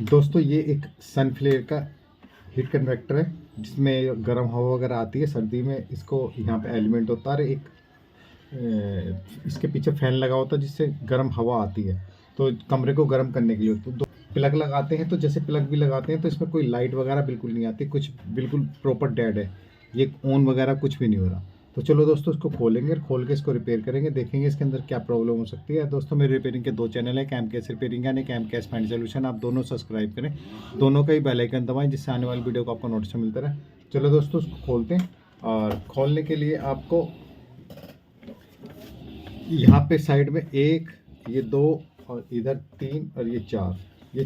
दोस्तों ये एक सनफ्लेयर का हीट कन्वेक्टर है जिसमें गर्म हवा वगैरह आती है सर्दी में। इसको यहाँ पे एलिमेंट होता है और एक इसके पीछे फैन लगा होता है जिससे गर्म हवा आती है, तो कमरे को गर्म करने के लिए। तो दो प्लग लगाते हैं, तो जैसे प्लग भी लगाते हैं तो इसमें कोई लाइट वगैरह बिल्कुल नहीं आती, कुछ बिल्कुल प्रॉपर डेड है, ये ऑन वगैरह कुछ भी नहीं हो रहा। तो चलो दोस्तों इसको खोलेंगे और खोल के इसको रिपेयर करेंगे, देखेंगे इसके अंदर क्या प्रॉब्लम हो सकती है। दोस्तों मेरे रिपेयरिंग के दो चैनल है, कैम कैश रिपेयरिंग यानी कैम कैश फाइंड सोल्यूशन, आप दोनों सब्सक्राइब करें, दोनों का ही बेल आइकन दबाएं जिससे आने वाली वीडियो को आपको नोटिफिकेशन मिलता रहे। चलो दोस्तों उसको खोलते हैं, और खोलने के लिए आपको यहाँ पे साइड में एक, ये दो, और इधर तीन, और ये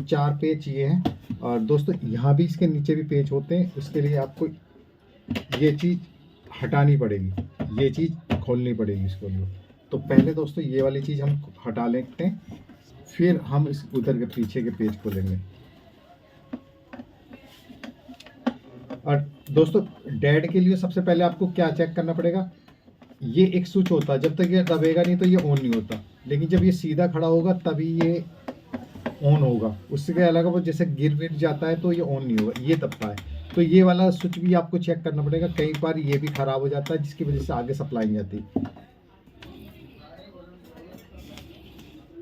चार पेच ये हैं। और दोस्तों यहाँ भी इसके नीचे भी पेच होते हैं, उसके लिए आपको ये चीज़ हटानी पड़ेगी, ये चीज़ खोलनी पड़ेगी इसको लिए। तो पहले दोस्तों ये वाली चीज़ हम हटा लेते हैं, फिर हम इस उधर के पीछे के पेज खोलेंगे। और दोस्तों डेड के लिए सबसे पहले आपको क्या चेक करना पड़ेगा, ये एक स्विच होता है, जब तक ये दबेगा नहीं तो ये ऑन नहीं होता, लेकिन जब ये सीधा खड़ा होगा तभी ये ऑन होगा। उससे क्या अलग है, जैसे गिर जाता है तो ये ऑन नहीं होगा, ये दबता है। तो ये वाला स्विच भी आपको चेक करना पड़ेगा, कई बार ये भी खराब हो जाता है जिसकी वजह से आगे सप्लाई नहीं आती।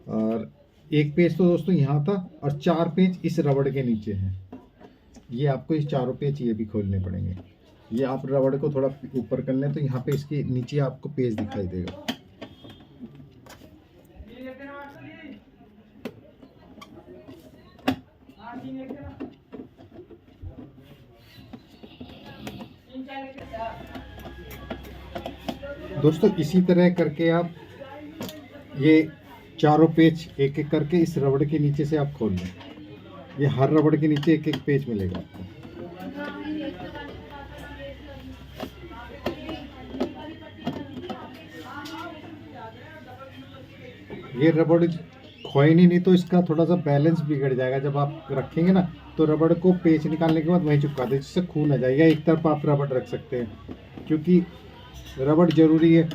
और एक पेज तो दोस्तों यहाँ था, और चार पेज इस रबड़ के नीचे हैं, ये आपको इस चारों पेज ये भी खोलने पड़ेंगे। ये आप रबड़ को थोड़ा ऊपर कर लें तो यहाँ पे इसके नीचे आपको पेज दिखाई देगा। दोस्तों इसी तरह करके आप ये चारों पेज एक एक करके इस रबड़ के नीचे से आप खोल लें। ये हर रबड़ के नीचे एक एक पेज मिलेगा आपको। ये रबड़ खोए नहीं तो इसका थोड़ा सा बैलेंस बिगड़ जाएगा, जब आप रखेंगे ना तो रबड़ को पेच निकालने के बाद वहीं चिपका दें जिससे खून आ जाएगा। एक तरफ आप रबड़ रख सकते हैं क्योंकि रबड़ ज़रूरी है,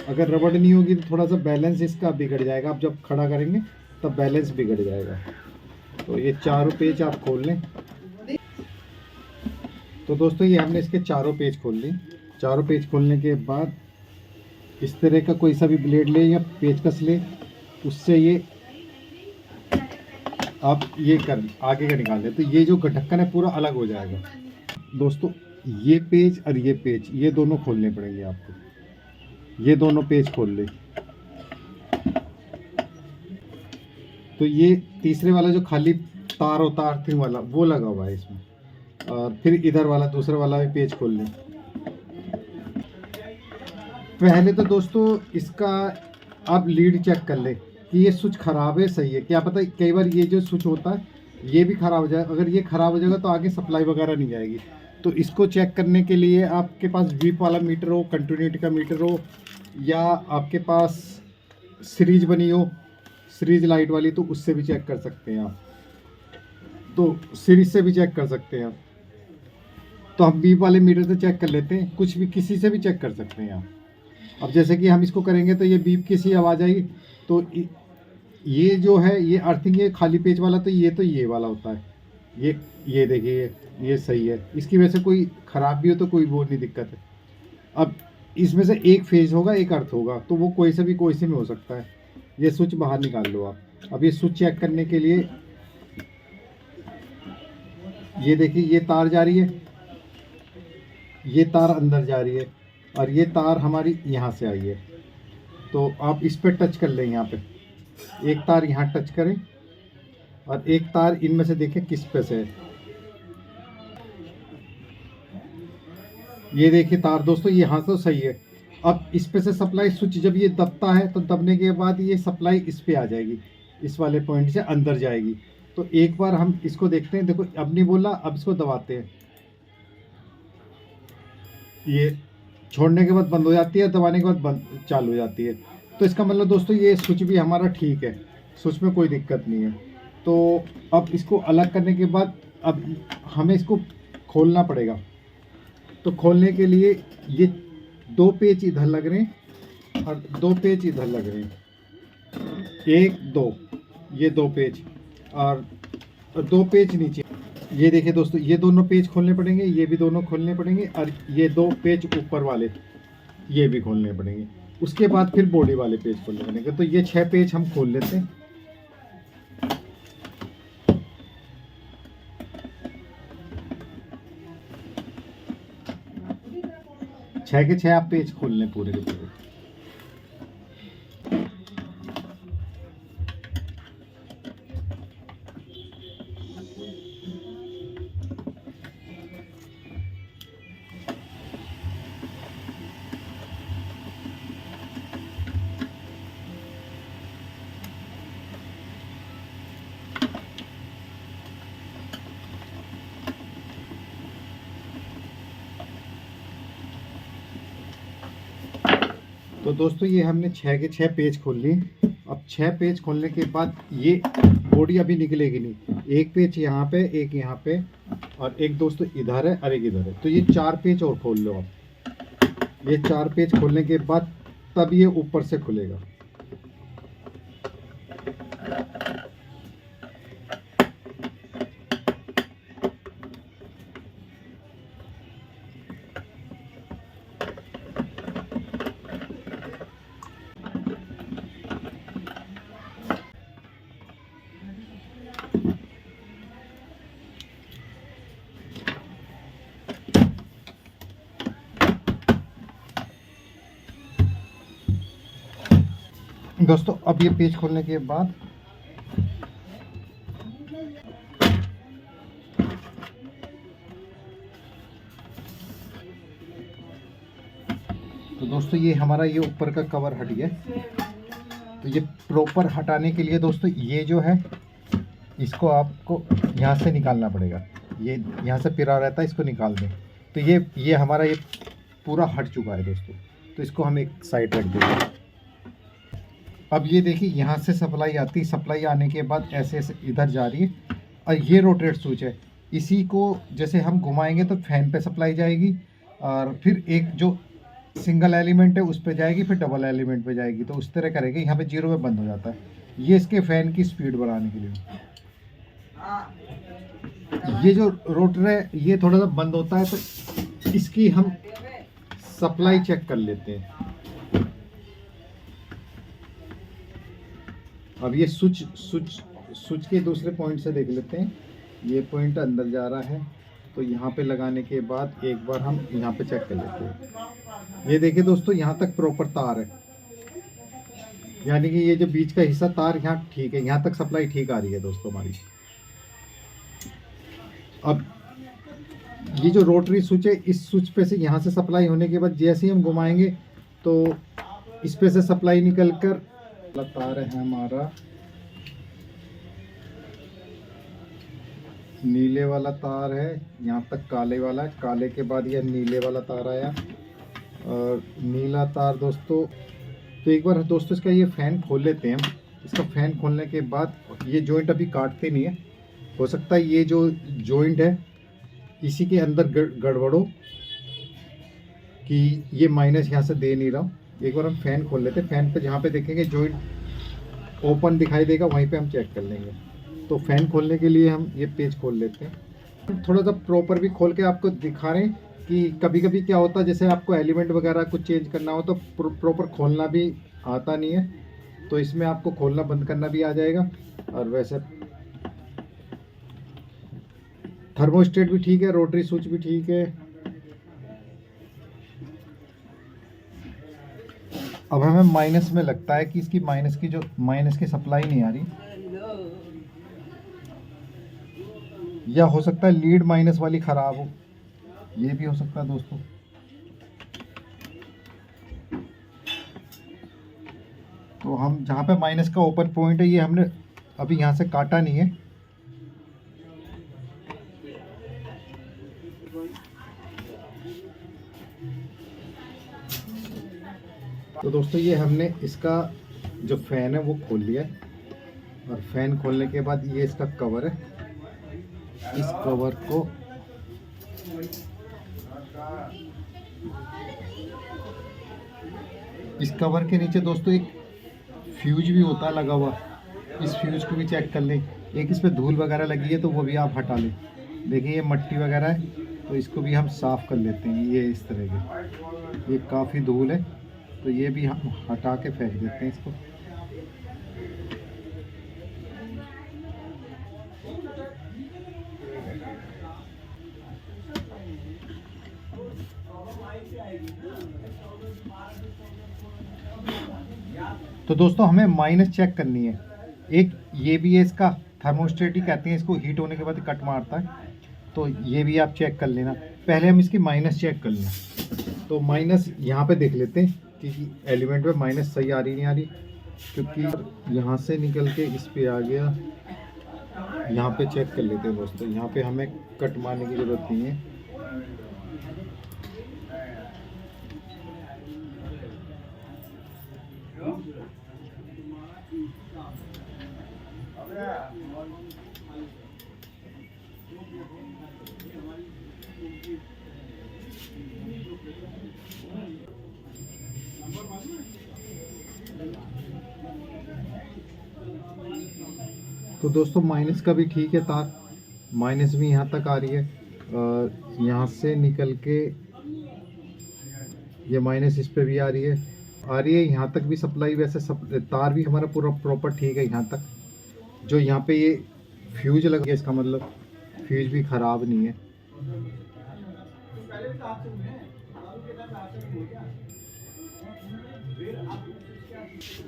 अगर रबड़ नहीं होगी तो थोड़ा सा बैलेंस इसका बिगड़ जाएगा, आप जब खड़ा करेंगे तब बैलेंस बिगड़ जाएगा। तो ये चारों पेज आप खोल लें। तो दोस्तों ये हमने इसके चारों पेज खोल लिए। चारों पेज खोलने के बाद इस तरह का कोई सा भी ब्लेड ले या पेचकस ले, उससे ये आप ये कर आगे का निकाल लें तो ये जो ढक्कन है पूरा अलग हो जाएगा। दोस्तों ये पेज और ये पेज ये दोनों खोलने पड़ेंगे आपको, ये दोनों पेज खोल ले। तो ये तीसरे वाला जो खाली तार होता है अर्थिंग वाला वो लगा हुआ है इसमें, और फिर इधर वाला दूसरा वाला भी पेज खोल लें। पहले तो दोस्तों इसका आप लीड चेक कर ले कि ये स्विच ख़राब है सही है, क्या पता कई बार ये जो स्विच होता है ये भी ख़राब हो जाए, अगर ये ख़राब हो जाएगा तो आगे सप्लाई वगैरह नहीं जाएगी। तो इसको चेक करने के लिए आपके पास वीप वाला मीटर हो, कंटिन्यूटी का मीटर हो, या आपके पास सीरीज बनी हो सीरीज लाइट वाली, तो उससे भी चेक कर सकते हैं आप, तो सीरीज से भी चेक कर सकते हैं आप। तो हम वीप वाले मीटर से चेक कर लेते हैं, कुछ भी किसी से भी चेक कर सकते हैं आप। अब जैसे कि हम इसको करेंगे तो ये बीप की सी आवाज़ आएगी, तो ये जो है ये अर्थिंग ये खाली पेज वाला, तो ये वाला होता है, ये देखिए ये सही है, इसकी वजह से कोई ख़राब भी हो तो कोई वो नहीं दिक्कत है। अब इसमें से एक फेज होगा एक अर्थ होगा, तो वो कोई से में हो सकता है। ये स्विच बाहर निकाल लो आप। अब ये स्विच चेक करने के लिए ये देखिए ये तार जा रही है, ये तार अंदर जा रही है, और ये तार हमारी यहाँ से आई है। तो आप इस पर टच कर लें, यहाँ पे एक तार यहाँ टच करें और एक तार इनमें से देखें किस पे से है। ये देखिए तार दोस्तों यहाँ से सही है। अब इस पे से सप्लाई स्विच जब ये दबता है तो दबने के बाद ये सप्लाई इस पे आ जाएगी, इस वाले पॉइंट से अंदर जाएगी। तो एक बार हम इसको देखते हैं, देखो अब नहीं बोला, अब इसको दबाते हैं, ये छोड़ने के बाद बंद हो जाती है, दबाने के बाद बंद चालू हो जाती है। तो इसका मतलब दोस्तों ये स्विच भी हमारा ठीक है, स्विच में कोई दिक्कत नहीं है। तो अब इसको अलग करने के बाद अब हमें इसको खोलना पड़ेगा। तो खोलने के लिए ये दो पेच इधर लग रहे हैं और दो पेच इधर लग रहे हैं, एक दो, ये दो पेज, और और 2 पेच नीचे। ये देखिए दोस्तों, ये दोनों पेच खोलने पड़ेंगे, ये भी दोनों खोलने पड़ेंगे, और ये 2 पेच ऊपर वाले ये भी खोलने पड़ेंगे। उसके बाद फिर बॉडी वाले पेच खोलने पड़ेंगे। तो ये 6 पेच हम खोल लेते हैं। 6 के 6 आप पेच खोल लें पूरे के पूरे। तो दोस्तों ये हमने 6 के 6 पेज खोल लिए। अब 6 पेज खोलने के बाद ये बॉडी अभी निकलेगी नहीं। एक पेज यहाँ पे, एक यहाँ पे, और एक दोस्तों इधर है और एक इधर है। तो ये 4 पेज और खोल लो आप। ये 4 पेज खोलने के बाद तब ये ऊपर से खुलेगा। दोस्तों अब ये पेज खोलने के बाद तो दोस्तों ये हमारा ये ऊपर का कवर हट गया। तो ये प्रॉपर हटाने के लिए दोस्तों ये जो है इसको आपको यहाँ से निकालना पड़ेगा। ये यहाँ से पिरा रहता है, इसको निकाल दें। तो ये हमारा ये पूरा हट चुका है दोस्तों। तो इसको हम एक साइड रख देंगे। अब ये देखिए यहाँ से सप्लाई आती है, सप्लाई आने के बाद ऐसे ऐसे इधर जा रही है, और ये रोटेट स्विच है। इसी को जैसे हम घुमाएंगे तो फैन पे सप्लाई जाएगी, और फिर एक जो सिंगल एलिमेंट है उस पे जाएगी, फिर डबल एलिमेंट पे जाएगी। तो उस तरह करेंगे। यहाँ पे 0 पे बंद हो जाता है। ये इसके फैन की स्पीड बढ़ाने के लिए। ये जो रोटर है ये थोड़ा सा बंद होता है, तो इसकी हम सप्लाई चेक कर लेते हैं। अब ये स्विच के दूसरे पॉइंट से देख लेते हैं। ये पॉइंट अंदर जा रहा है, तो यहाँ पे लगाने के बाद एक बार हम यहाँ पे चेक कर लेते हैं। ये देखिए दोस्तों, यहाँ तक प्रॉपर तार है, यानी कि ये जो बीच का हिस्सा तार यहाँ ठीक है, यहाँ तक सप्लाई ठीक आ रही है दोस्तों हमारी। अब ये जो रोटरी स्विच है, इस स्विच पे से यहाँ से सप्लाई होने के बाद जैसे ही हम घुमाएंगे तो इस पे से सप्लाई निकल कर तार है हमारा नीले वाला तार है, यहाँ तक काले वाला है। काले के बाद यह नीले वाला तार आया, और नीला तार दोस्तों। तो एक बार दोस्तों इसका ये फ़ैन खोल लेते हैं हम। इसका फ़ैन खोलने के बाद ये जॉइंट अभी काटते नहीं है, हो सकता है ये जो जॉइंट है इसी के अंदर गड़बड़ हो कि ये माइनस यहाँ से दे नहीं रहा। एक बार हम फ़ैन खोल लेते हैं। फ़ैन पे जहाँ पे देखेंगे जॉइंट ओपन दिखाई देगा, वहीं पे हम चेक कर लेंगे। तो फ़ैन खोलने के लिए हम ये पेज खोल लेते हैं। थोड़ा सा प्रॉपर भी खोल के आपको दिखा रहे हैं कि कभी कभी क्या होता है, जैसे आपको एलिमेंट वगैरह कुछ चेंज करना हो तो प्रॉपर खोलना भी आता नहीं है। तो इसमें आपको खोलना बंद करना भी आ जाएगा। और वैसे थर्मोस्टेट भी ठीक है, रोटरी स्विच भी ठीक है। अब हमें माइनस में लगता है कि इसकी माइनस की सप्लाई नहीं आ रही, या हो सकता है लीड माइनस वाली ख़राब हो, ये भी हो सकता है दोस्तों। तो हम जहाँ पे माइनस का ओपन पॉइंट है, ये हमने अभी यहाँ से काटा नहीं है। तो दोस्तों ये हमने इसका जो फ़ैन है वो खोल लिया है, और फ़ैन खोलने के बाद ये इसका कवर है। इस कवर को इस कवर के नीचे दोस्तों एक फ्यूज भी होता है लगा हुआ, इस फ्यूज को भी चेक कर लें एक इस पे धूल वगैरह लगी है तो वो भी आप हटा लें। देखिए ये मट्टी वगैरह है तो इसको भी हम साफ़ कर लेते हैं। ये इस तरह के ये काफ़ी धूल है तो ये भी हम हटा के फेंक देते हैं इसको। तो दोस्तों हमें माइनस चेक करनी है। एक ये भी है इसका थर्मोस्टेट ही कहते हैं इसको, हीट होने के बाद कट मारता है, तो ये भी आप चेक कर लेना। पहले हम इसकी माइनस चेक कर लें। तो माइनस यहाँ पे देख लेते हैं कि एलिमेंट में माइनस सही आ रही नहीं आ रही, क्योंकि यहाँ से निकल के इस पे आ गया। यहाँ पे चेक कर लेते हैं दोस्तों, यहाँ पे हमें कट मारने की ज़रूरत नहीं है। तो दोस्तों माइनस का भी ठीक है तार, माइनस भी यहाँ तक आ रही है। यहाँ से निकल के ये माइनस इस पे भी आ रही है यहाँ तक भी सप्लाई। वैसे तार भी हमारा पूरा प्रॉपर ठीक है यहाँ तक। जो यहाँ पे ये फ्यूज लग गया, इसका मतलब फ्यूज भी ख़राब नहीं है।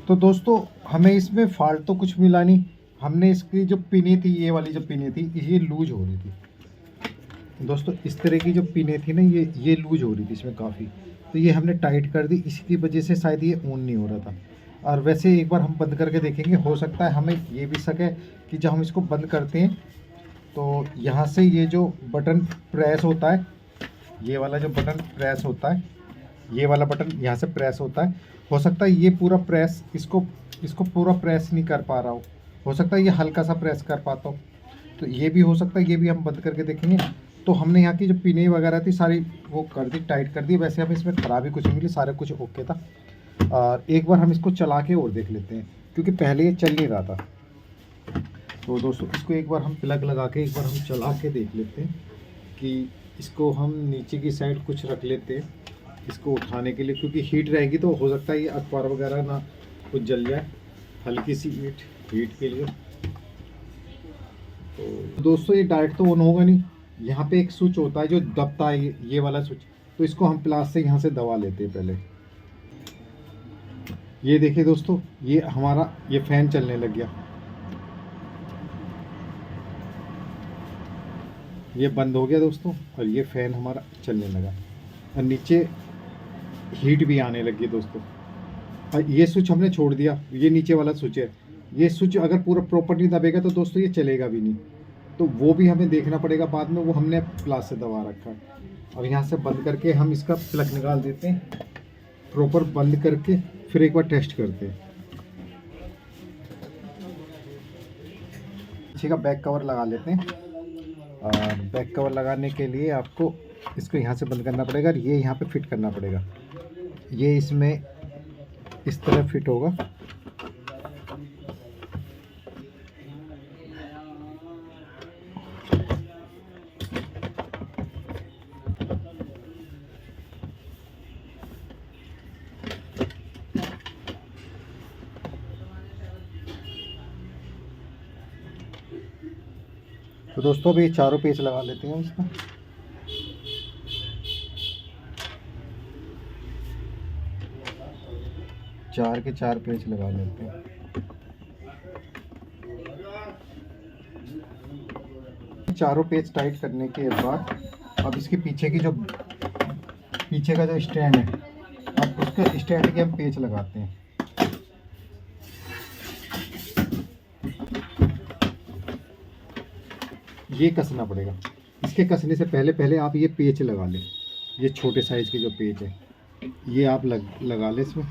तो दोस्तों हमें इसमें फॉल्ट तो कुछ मिला नहीं। हमने इसकी जो पिनें थी, ये वाली जो पिनें थी ये लूज हो रही थी दोस्तों। इस तरह की जो पिनें थी ना ये लूज हो रही थी इसमें काफ़ी, तो ये हमने टाइट कर दी। इसकी वजह से शायद ये ऑन नहीं हो रहा था। और वैसे एक बार हम बंद करके देखेंगे, हो सकता है हमें ये भी शक है कि जब हम इसको बंद करते हैं तो यहाँ से ये जो बटन प्रेस होता है, ये वाला जो बटन प्रेस होता है, ये वाला बटन यहाँ से प्रेस होता है, हो सकता है ये पूरा प्रेस इसको पूरा प्रेस नहीं कर पा रहा हो सकता है ये हल्का सा प्रेस कर पाता हो, तो ये भी हो सकता है। ये भी हम बंद करके देखेंगे। तो हमने यहाँ की जो पिनें वगैरह थी सारी वो कर दी, टाइट कर दी। वैसे हम इसमें ख़राबी कुछ नहीं मिली, सारा कुछ ओके था। और एक बार हम इसको चला के और देख लेते हैं, क्योंकि पहले ये चल नहीं रहा था। तो दोस्तों इसको एक बार हम प्लग लगा के एक बार हम चला के देख लेते हैं कि इसको हम नीचे की साइड कुछ रख लेते हैं इसको उठाने के लिए, क्योंकि हीट रहेगी तो हो सकता है ये अखबार वगैरह ना कुछ जल जाए, हल्की सी हीट के लिए। तो दोस्तों ये डायरेक्ट तो ऑन होगा नहीं, यहाँ पे एक स्विच होता है जो दबता है, ये वाला स्विच। तो इसको हम प्लास से यहाँ से दबा लेते हैं पहले। ये देखिए दोस्तों, ये हमारा ये फैन चलने लग गया, ये बंद हो गया दोस्तों, और ये फैन हमारा चलने लगा और नीचे हीट भी आने लगी दोस्तों। और ये स्विच हमने छोड़ दिया, ये नीचे वाला स्विच है, ये स्विच अगर पूरा प्रॉपर्ली दबेगा तो दोस्तों ये चलेगा भी नहीं, तो वो भी हमें देखना पड़ेगा बाद में। वो हमने प्लास से दबा रखा है। और यहाँ से बंद करके हम इसका प्लग निकाल देते हैं, प्रॉपर बंद करके फिर एक बार टेस्ट करते हैं। पीछे का बैक कवर लगा लेते हैं। बैक कवर लगाने के लिए आपको इसको यहाँ से बंद करना पड़ेगा और ये यहाँ पे फिट करना पड़ेगा। ये इसमें इस तरह फिट होगा। तो दोस्तों अभी चारों पेच लगा लेते हैं इसमें। चार के चार पेच लगा लेते हैं। चारों पेच टाइट करने के बाद अब इसके पीछे की जो पीछे का जो स्टैंड है, अब उसके स्टैंड के हम पेच लगाते हैं। ये कसना पड़ेगा। इसके कसने से पहले आप ये पेच लगा लें, ये छोटे साइज़ के जो पेच है ये आप लगा लें इसमें।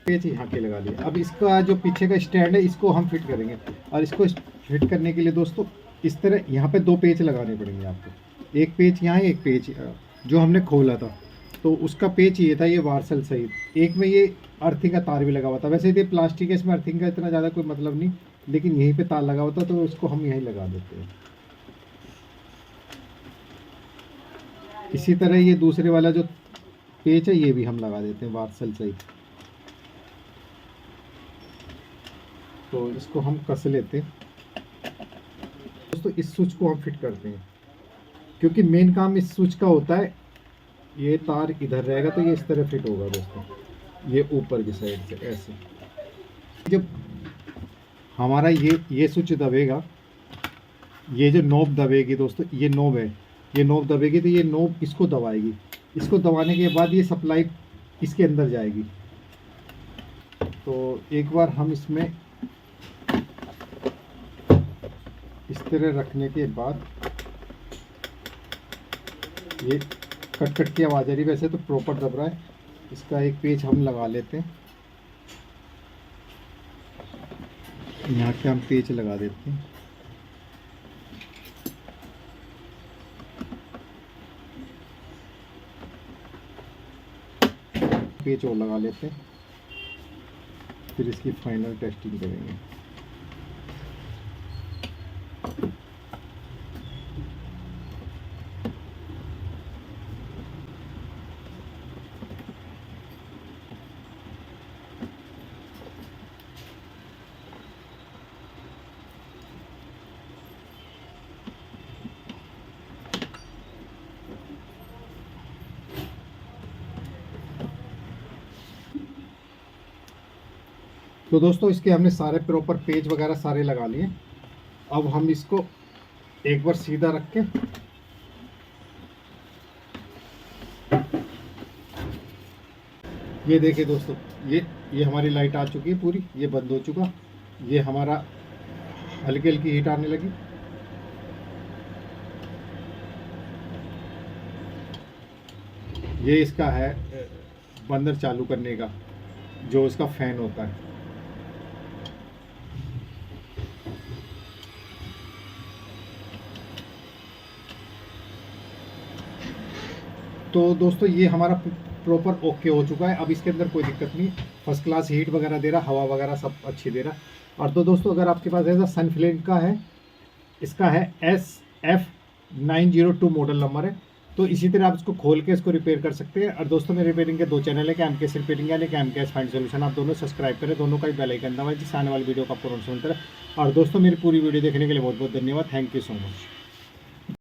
पेच यहाँ के लगा लिए। अब इसका जो पीछे का स्टैंड है इसको हम फिट करेंगे, और इसको फिट करने के लिए दोस्तों इस तरह यहाँ पे 2 पेच लगाने पड़ेंगे आपको। एक पेच यहाँ है, एक पेच जो हमने खोला था तो उसका पेच ये था, ये वार्सल सहित। एक में ये अर्थिंग का तार भी लगा हुआ था। वैसे ये प्लास्टिक है, इसमें अर्थिंग का इतना ज़्यादा कोई मतलब नहीं, लेकिन यहीं पे तार लगा हुआ था तो इसको हम यहीं लगा देते हैं। इसी तरह ये दूसरे वाला जो पेच है ये भी हम लगा देते हैं वार्सल सहित। तो इसको हम कस लेते हैं दोस्तों। इस स्विच को हम फिट करते हैं, क्योंकि मेन काम इस स्विच का होता है। ये तार इधर रहेगा तो ये इस तरह फिट होगा दोस्तों, ये ऊपर की साइड से ऐसे। जब हमारा ये स्विच दबेगा, ये जो नॉब दबेगी दोस्तों, ये नॉब है, ये नॉब दबेगी तो ये नॉब इसको दबाएगी। इसको दबाने के बाद ये सप्लाई इसके अंदर जाएगी। तो एक बार हम इसमें इस तरह रखने के बाद ये कट की आवाज़ आ रही, वैसे तो प्रॉपर दब रहा है। इसका एक पेच हम लगा लेते हैं, यहाँ के हम पेच लगा देते हैं। पेच और लगा लेते हैं, फिर इसकी फाइनल टेस्टिंग करेंगे। तो दोस्तों इसके हमने सारे प्रॉपर पेज वगैरह सारे लगा लिए। अब हम इसको एक बार सीधा रख के ये देखिए दोस्तों, ये हमारी लाइट आ चुकी है पूरी, ये बंद हो चुका। ये हमारा हल्की हल्की हीट आने लगी। ये इसका है बंदर चालू करने का, जो इसका फैन होता है। तो दोस्तों ये हमारा प्रॉपर ओके हो चुका है। अब इसके अंदर कोई दिक्कत नहीं, फर्स्ट क्लास हीट वगैरह दे रहा, हवा वगैरह सब अच्छी दे रहा। और तो दोस्तों अगर आपके पास ऐसा सनफ्लेम का है, इसका है SF902 मॉडल नंबर है, तो इसी तरह आप इसको खोल के इसको रिपेयर कर सकते हैं। और दोस्तों मेरे रिपेयरिंग के 2 चैनल है, कैमकेस रिपेयरिंग यानी कैमकेस फाइंड सॉल्यूशन। आप दोनों सब्सक्राइब करें, दोनों का ही बेल आइकन दबाएं जिससे आने वाली वीडियो का आपको नोटिफिकेशन मिलता है। और दोस्तों मेरी पूरी वीडियो देखने के लिए बहुत बहुत धन्यवाद। Thank you so much.